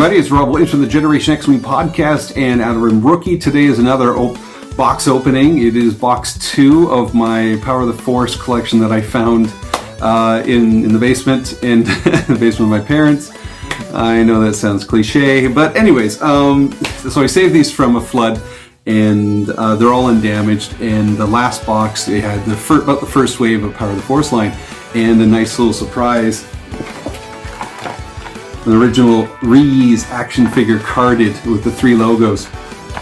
everybody. It's Rob Williams from the Generation X Wing Podcast and Outer Rim Rookie. Today is another box opening. It is box 2 of my Power of the Force collection that I found in the basement, in the basement of my parents. I know that sounds cliche, but anyways, so I saved these from a flood, and they're all undamaged. And the last box, they had about the first wave of Power of the Force line, and a nice little surprise. An original reuse action figure carded with the 3 logos.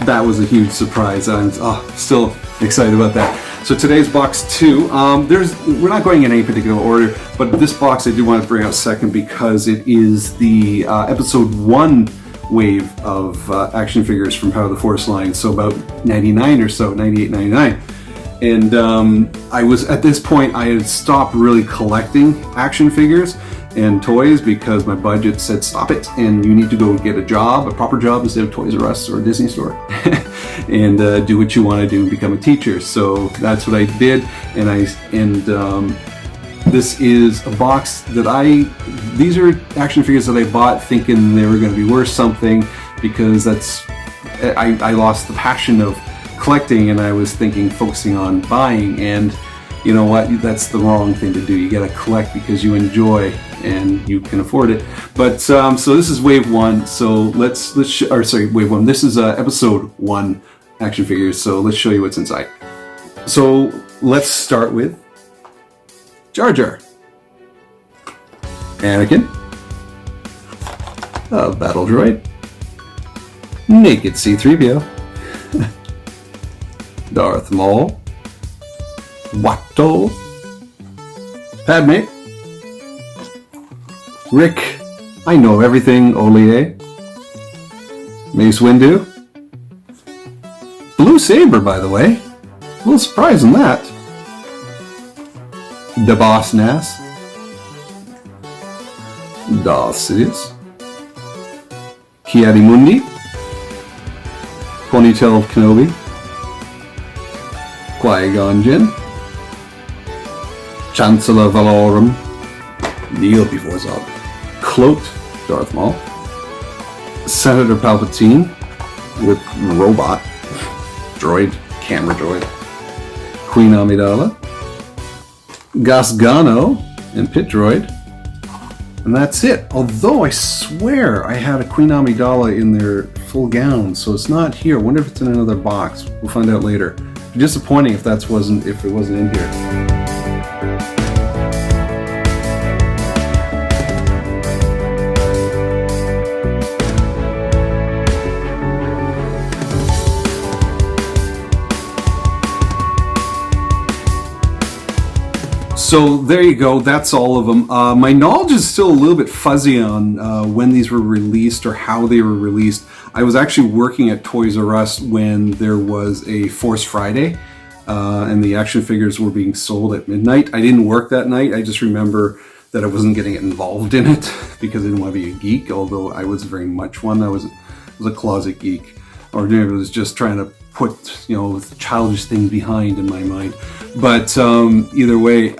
That was a huge surprise. I'm still excited about that. So today's box 2. We're not going in any particular order, but this box I do want to bring out second because it is the episode 1 wave of action figures from Power of the Force line. So about 99 or so, 98, 99. And I was, at this point, I had stopped really collecting action figures and toys because my budget said stop it, and you need to go get a proper job instead of Toys R Us or a Disney store, and do what you want to do and become a teacher. So that's what I did, and this is a box that these are action figures that I bought thinking they were going to be worth something, because I lost the passion of collecting, and I was focusing on buying, and you know what? That's the wrong thing to do. You gotta collect because you enjoy and you can afford it. But so this is wave 1. So wave 1. This is episode 1 action figures. So let's show you what's inside. So let's start with Jar Jar, Anakin, a battle droid, naked C-3PO, Darth Maul, Watto, Padme, Rick, I know everything, Olie, Mace Windu, Blue Saber, by the way, a little surprise in that, the Boss Nass, Darth Sidious, Ki-Adi-Mundi, Ponytail Kenobi, Qui-Gon Jinn, Chancellor Valorum, kneel before Zod, cloaked Darth Maul, Senator Palpatine with robot droid, camera droid, Queen Amidala, Gasgano and pit droid, and that's it. Although I swear I had a Queen Amidala in their full gown, so it's not here. I wonder if it's in another box. We'll find out later. Disappointing if it wasn't in here. So there you go, that's all of them. My knowledge is still a little bit fuzzy on when these were released or how they were released. I was actually working at Toys R Us when there was a Force Friday, and the action figures were being sold at midnight. I didn't work that night. I just remember that I wasn't getting involved in it because I didn't want to be a geek, although I was very much one. I was a closet geek, or maybe I was just trying to put childish things behind in my mind. But either way,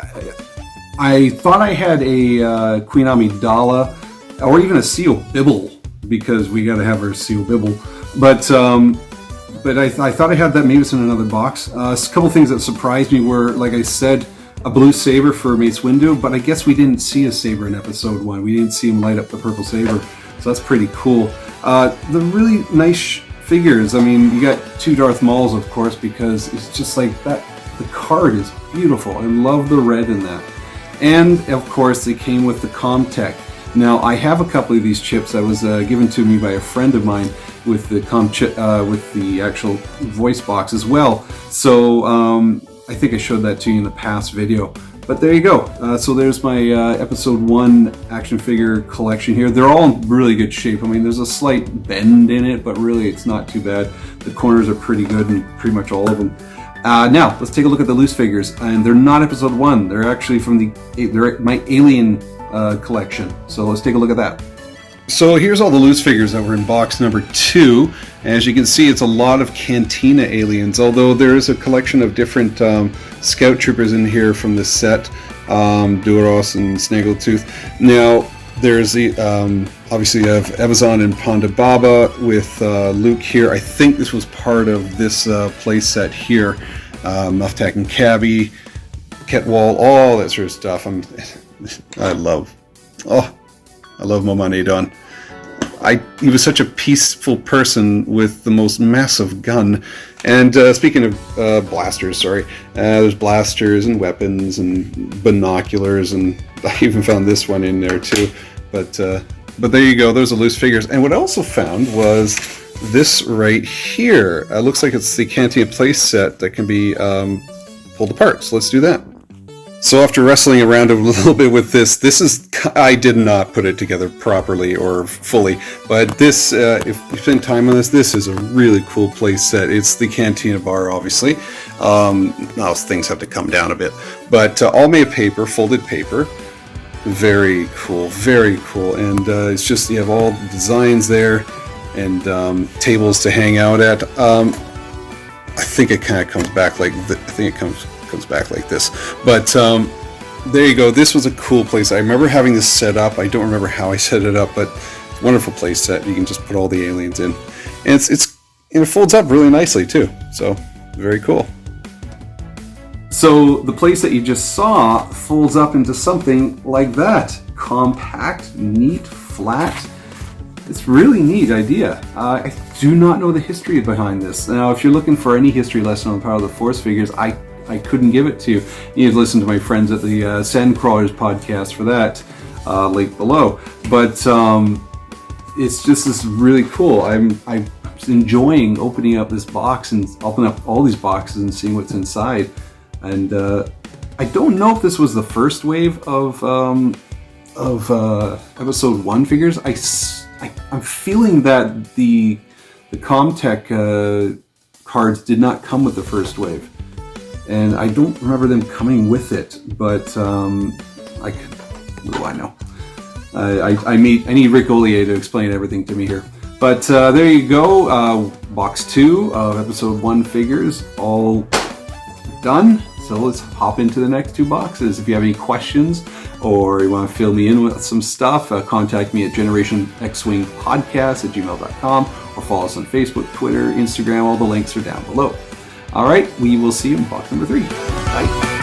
I thought I had a Queen Amidala or even a C.O. Bibble, because we got to have our C.O. Bibble. But I thought I had that. Maybe it's in another box. A couple things that surprised me were, like I said, a blue saber for Mace Windu, but I guess we didn't see a saber in episode 1. We didn't see him light up the purple saber, so that's pretty cool. The really nice figures. I mean, you got 2 Darth Mauls, of course, because it's just like that. The card is beautiful. I love the red in that. And of course, they came with the Comtech. Now, I have a couple of these chips that was given to me by a friend of mine with the with the actual voice box as well. So I think I showed that to you in the past video. But there you go. So there's my episode 1 action figure collection here. They're all in really good shape. I mean, there's a slight bend in it, but really it's not too bad. The corners are pretty good in pretty much all of them. Now, let's take a look at the loose figures. And they're not episode 1. They're actually from they're my Alien collection. So let's take a look at that. So here's all the loose figures that were in box number 2. As you can see, it's a lot of Cantina aliens, although there is a collection of different Scout Troopers in here from this set, Duros and Snaggletooth. Now, There's the obviously you have Amazon and Panda Baba with Luke here. I think this was part of this play set here. Muftak and Cabby, Ketwall, all that sort of stuff. I love Momanedon. He was such a peaceful person with the most massive gun. And speaking of blasters, there's blasters and weapons and binoculars, and I even found this one in there too. But there you go. Those are loose figures. And what I also found was this right here. Looks like it's the Cantina play set that can be pulled apart. So let's do that. So after wrestling around a little bit with this I did not put it together properly or fully, but this, if you spend time on this is a really cool play set. It's the Cantina bar, obviously. Now things have to come down a bit, but all made of paper, folded paper. Very cool, very cool. And it's just, you have all the designs there and tables to hang out at. I think it kind of comes back like comes back like this, but there you go. This was a cool place. I remember having this set up. I don't remember how I set it up, but it's a wonderful play set. You can just put all the aliens in, and it folds up really nicely too. So very cool. So the place that you just saw folds up into something like that. Compact, neat, flat. It's really neat idea. I do not know the history behind this. Now, if you're looking for any history lesson on the power of the Force figures, I couldn't give it to you. You need to listen to my friends at the Sandcrawlers Podcast for that, link below. But it's just this really cool. I'm enjoying opening up this box and opening up all these boxes and seeing what's inside. And I don't know if this was the first wave of episode 1 figures. I'm feeling that the Comtech cards did not come with the first wave. And I don't remember them coming with it, but what do I know? I need Rick Ollier to explain everything to me here. But there you go, box 2 of episode 1 figures, all done. So let's hop into the next 2 boxes. If you have any questions or you want to fill me in with some stuff, contact me at generationxwingpodcast@gmail.com or follow us on Facebook, Twitter, Instagram. All the links are down below. All right, we will see you in box number 3. Bye.